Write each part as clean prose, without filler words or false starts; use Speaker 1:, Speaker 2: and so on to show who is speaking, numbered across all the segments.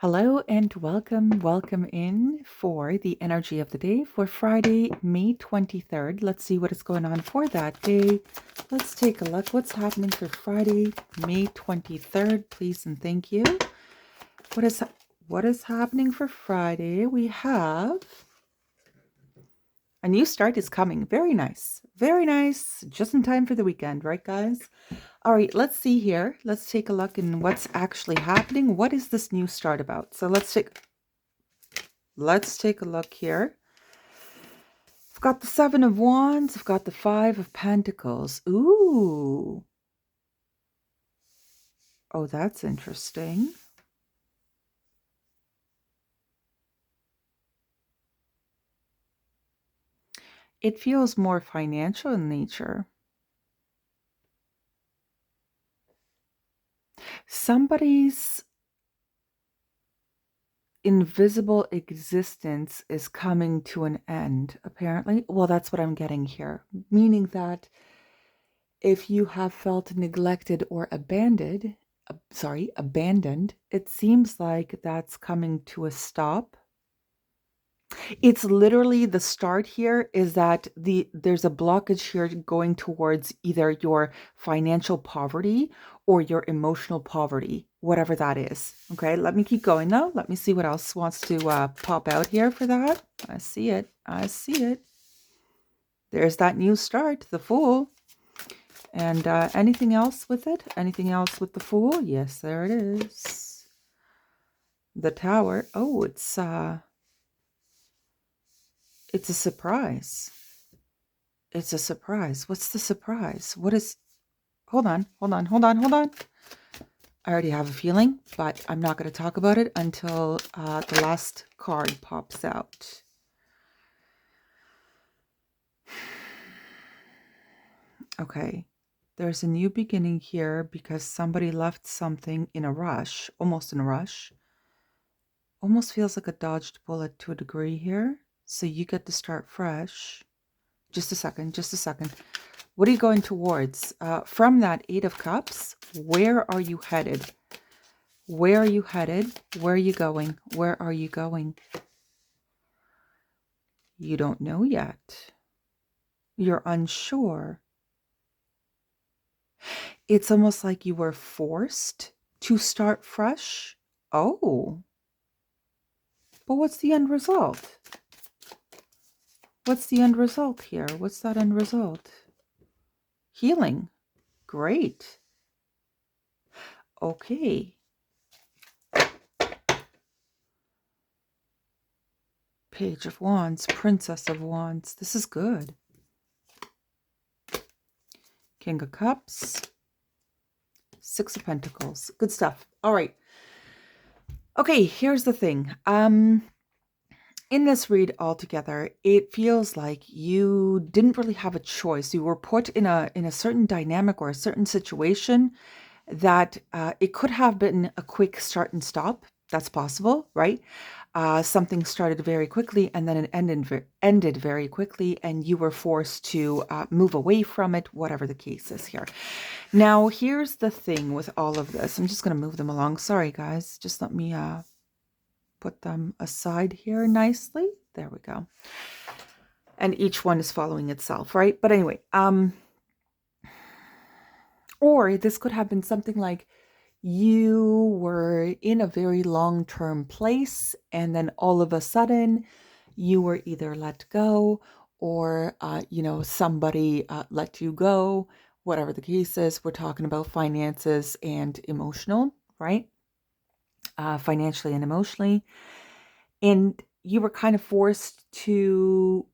Speaker 1: Hello and welcome in for the energy of the day for Friday, May 23rd. Let's see what is going on for that day. Let's take a look. What's happening for Friday, May 23rd, please and thank you. What is happening for Friday? We have a new start is coming. Very nice. Very nice. Just in time for the weekend, right, guys? All right, let's see here. Let's take a look in what's actually happening. What is this new start about? So let's take a look here. I've got the Seven of Wands. I've got the Five of Pentacles. Ooh. Oh, that's interesting. It feels more financial in nature. Somebody's invisible existence is coming to an end, apparently. Well, that's what I'm getting here. Meaning that if you have felt neglected or abandoned, it seems like that's coming to a stop. It's literally the start here is that there's a blockage here going towards either your financial poverty or your emotional poverty, whatever that is. Okay, let me keep going though. Let me see what else wants to pop out here for that. I see it. I see it. There's that new start, the Fool. And anything else with it? Anything else with the Fool? Yes, there it is. The Tower. Oh, it's a surprise. It's a surprise. What's the surprise? What is... Hold on. I already have a feeling, but I'm not going to talk about it until the last card pops out. Okay. There's a new beginning here because somebody left something in a rush, almost in a rush. Almost feels like a dodged bullet to a degree here. So you get to start fresh. Just a second. What are you going towards? From that Eight of Cups, where are you headed? Where are you headed? Where are you going? Where are you going? You don't know yet. You're unsure. It's almost like you were forced to start fresh. Oh. But what's the end result? What's the end result here? What's that end result? Healing. Great. Okay. Page of Wands, Princess of Wands. This is good. King of Cups, Six of Pentacles. Good stuff. All right. Okay, here's the thing. In this read altogether, it feels like you didn't really have a choice. You were put in a certain dynamic or a certain situation that it could have been a quick start and stop. That's possible, right? Something started very quickly and then it ended very quickly, and you were forced to move away from it, whatever the case is here. Now, here's the thing with all of this. I'm just going to move them along. Sorry, guys. Just let me put them aside here nicely. There we go. And each one is following itself, right? But anyway, or this could have been something like you were in a very long-term place and then all of a sudden you were either let go or, somebody let you go, whatever the case is. We're talking about finances and emotional, right? Financially and emotionally. And you were kind of forced to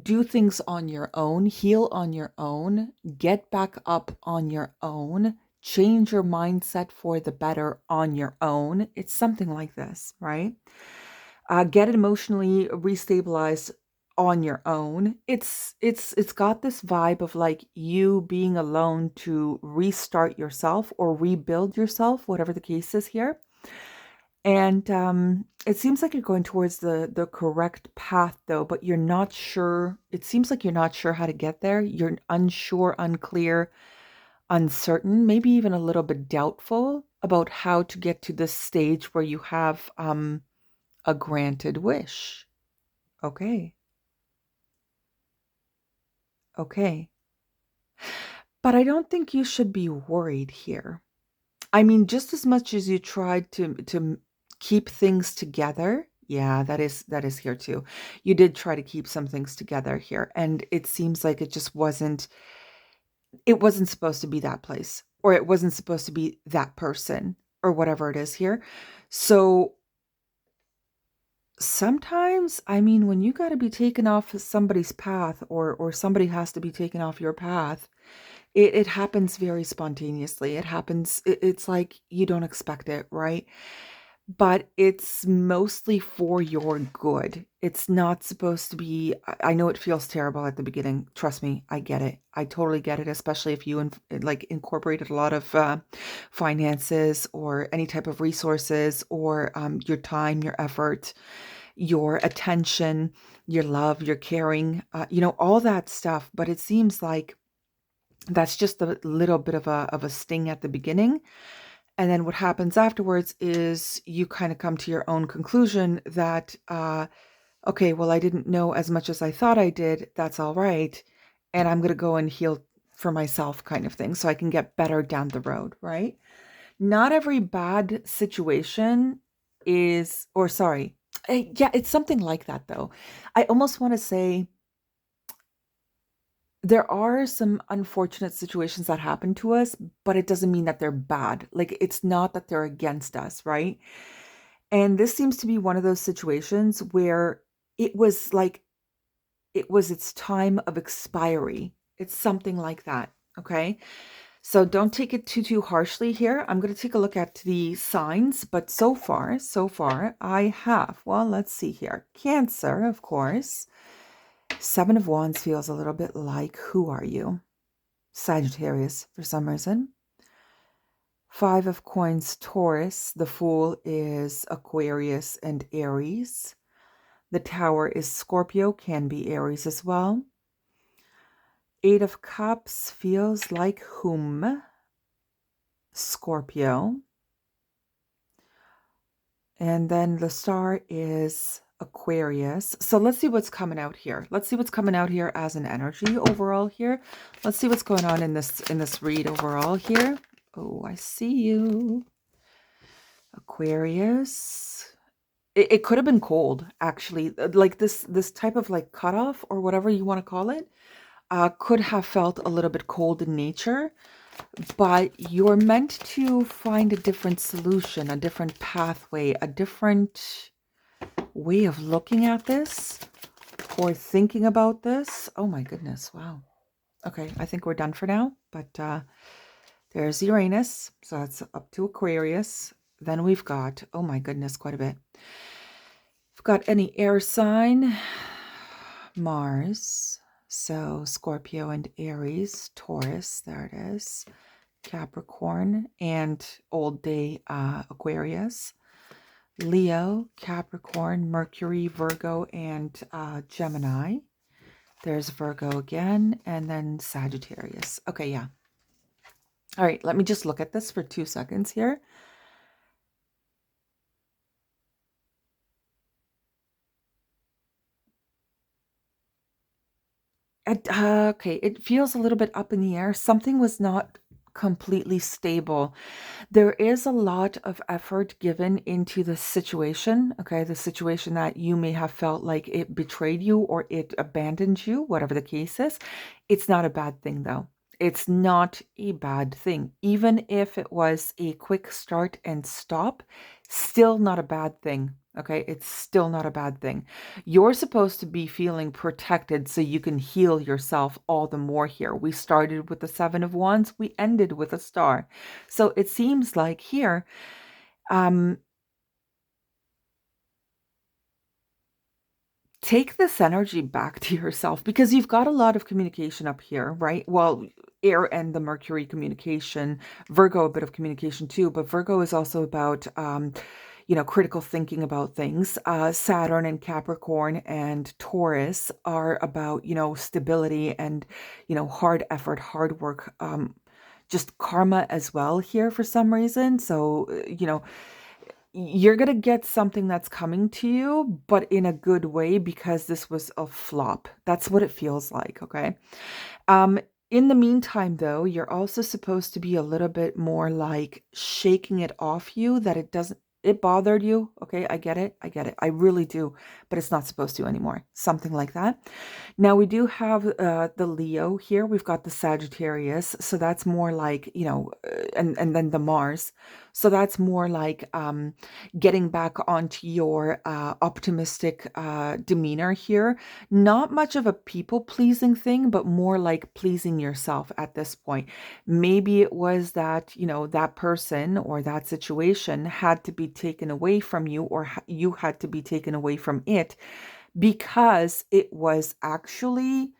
Speaker 1: do things on your own, heal on your own, get back up on your own, change your mindset for the better on your own. It's something like this, right? Get emotionally restabilized on your own. It's got this vibe of like you being alone to restart yourself or rebuild yourself, whatever the case is here. And it seems like you're going towards the correct path, though, but you're not sure. It seems like you're not sure how to get there. You're unsure, unclear, uncertain, maybe even a little bit doubtful. about how to get to this stage where you have a granted wish. Okay. Okay. But I don't think you should be worried here. I mean, just as much as you tried to keep things together, yeah, that is here too. You did try to keep some things together here, and it seems like it wasn't supposed to be that place, or it wasn't supposed to be that person, or whatever it is here. So sometimes, I mean, when you got to be taken off somebody's path, or somebody has to be taken off your path, it happens very spontaneously. It happens, it's like you don't expect it, right? But it's mostly for your good. It's not supposed to be. I know it feels terrible at the beginning. Trust me, I get it. I totally get it, especially if you like incorporated a lot of finances or any type of resources, or your time, your effort, your attention, your love, your caring, all that stuff. But it seems like that's just a little bit of a sting at the beginning, and then what happens afterwards is you kind of come to your own conclusion that, okay, well, I didn't know as much as I thought I did. That's all right. And I'm going to go and heal for myself, kind of thing, so I can get better down the road, right? Not every bad situation is, or sorry, yeah, it's something like that, though. I almost want to say there are some unfortunate situations that happen to us, but it doesn't mean that they're bad. Like, it's not that they're against us, right? And this seems to be one of those situations where it was like it was its time of expiry. It's something like that. Okay. So don't take it too harshly here. I'm going to take a look at the signs, but so far, I have, well, let's see here. Cancer, of course. Seven of Wands feels a little bit like, who are you? Sagittarius, for some reason. Five of Coins, Taurus. The Fool is Aquarius and Aries. The Tower is Scorpio, can be Aries as well. Eight of Cups feels like whom? Scorpio. And then the Star is Aquarius. So let's see what's coming out here. Let's see what's coming out here as an energy overall here. Let's see what's going on in this read overall here. Oh, I see you. Aquarius. It could have been cold, actually. Like this type of like cutoff, or whatever you want to call it, could have felt a little bit cold in nature, but you're meant to find a different solution, a different pathway, a different way of looking at this or thinking about this. Oh my goodness, wow. Okay, I think we're done for now, but there's Uranus, so that's up to Aquarius. Then we've got, oh my goodness, quite a bit. We've got any air sign, Mars, so Scorpio and Aries, Taurus, there it is, Capricorn, and old day Aquarius, Leo, Capricorn, Mercury, Virgo, and Gemini. There's Virgo again, and then Sagittarius. Okay, yeah. All right, let me just look at this for 2 seconds here. Okay, it feels a little bit up in the air. Something was not completely stable. There is a lot of effort given into the situation, okay? The situation that you may have felt like it betrayed you or it abandoned you, whatever the case is. It's not a bad thing, though. It's not a bad thing. Even if it was a quick start and stop, still not a bad thing, okay? It's still not a bad thing. You're supposed to be feeling protected so you can heal yourself all the more here. We started with the Seven of Wands, we ended with a Star. So it seems like here, take this energy back to yourself, because you've got a lot of communication up here, right? Well, air and the Mercury communication, Virgo, a bit of communication too, but Virgo is also about, critical thinking about things. Saturn and Capricorn and Taurus are about, stability and, hard effort, hard work, just karma as well here for some reason. So, you're going to get something that's coming to you, but in a good way because this was a flop. That's what it feels like, okay? Um, in the meantime, though, you're also supposed to be a little bit more like shaking it off you that it bothered you. Okay, I get it. I get it. I really do. But it's not supposed to anymore. Something like that. Now we do have the Leo here. We've got the Sagittarius. So that's more like, and then the Mars. So that's more like getting back onto your optimistic demeanor here. Not much of a people pleasing thing, but more like pleasing yourself at this point. Maybe it was that, that person or that situation had to be taken away from you, or you had to be taken away from it because it was actually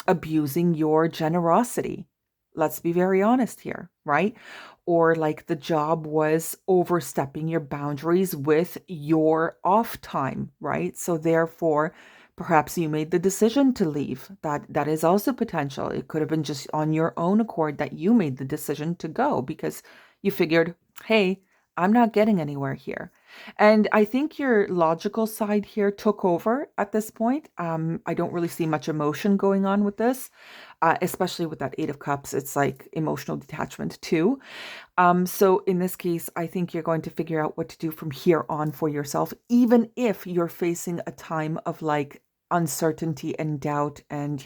Speaker 1: abusing your generosity. Let's be very honest here, right? Or like the job was overstepping your boundaries with your off time, right? So therefore, perhaps you made the decision to leave. That is also potential. It could have been just on your own accord that you made the decision to go because you figured, hey, I'm not getting anywhere here. And I think your logical side here took over at this point. I don't really see much emotion going on with this, especially with that Eight of Cups. It's like emotional detachment too. So in this case, I think you're going to figure out what to do from here on for yourself, even if you're facing a time of like uncertainty and doubt and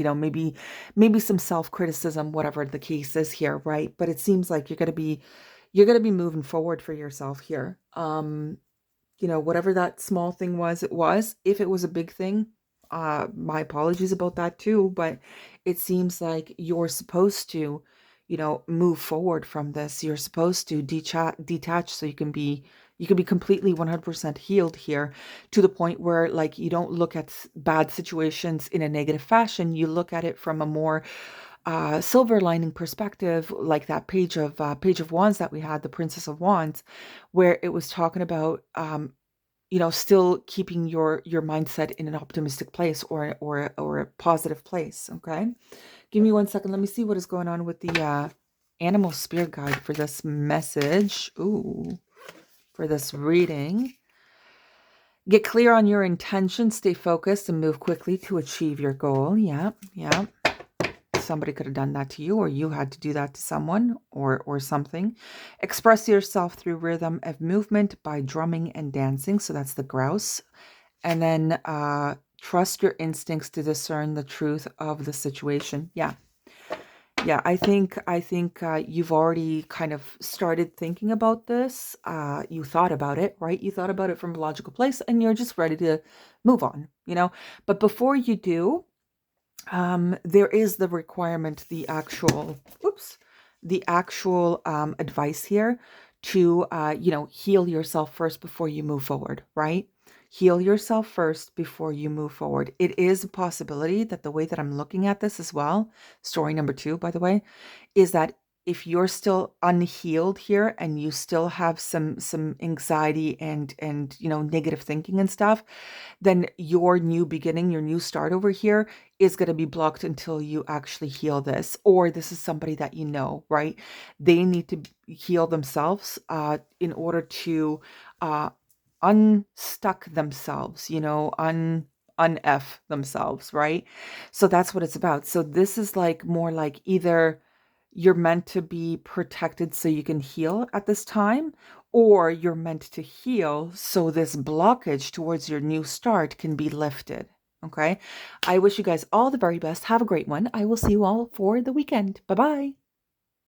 Speaker 1: maybe some self-criticism, whatever the case is here, right? But it seems like you're gonna be moving forward for yourself here. Whatever that small thing was, it was. If it was a big thing, my apologies about that too, but it seems like you're supposed to, move forward from this. You're supposed to detach so you can be completely 100% healed here to the point where like you don't look at bad situations in a negative fashion. You look at it from a more silver lining perspective, like that Page of Wands that we had, the Princess of Wands, where it was talking about still keeping your mindset in an optimistic place or a positive place. Okay, give me 1 second. Let me see what is going on with the animal spirit guide for this message. Ooh, for this reading. Get clear on your intention, stay focused, and move quickly to achieve your goal. Yeah, yeah. Somebody could have done that to you, or you had to do that to someone or something. Express yourself through rhythm of movement by drumming and dancing. So that's the grouse. And then trust your instincts to discern the truth of the situation. Yeah. Yeah, I think you've already kind of started thinking about this. You thought about it, right? You thought about it from a logical place and you're just ready to move on. But before you do, there is the requirement, the actual advice here to, heal yourself first before you move forward, right? Heal yourself first before you move forward. It is a possibility that the way that I'm looking at this as well, story number 2, by the way, is that if you're still unhealed here and you still have some anxiety and negative thinking and stuff, then your new beginning, your new start over here is going to be blocked until you actually heal this. Or this is somebody that right? They need to heal themselves in order to uh, unstuck themselves, unf themselves, right? So that's what it's about. So this is like more like either you're meant to be protected so you can heal at this time, or you're meant to heal so this blockage towards your new start can be lifted. Okay. I wish you guys all the very best. Have a great one. I will see you all for the weekend. Bye bye.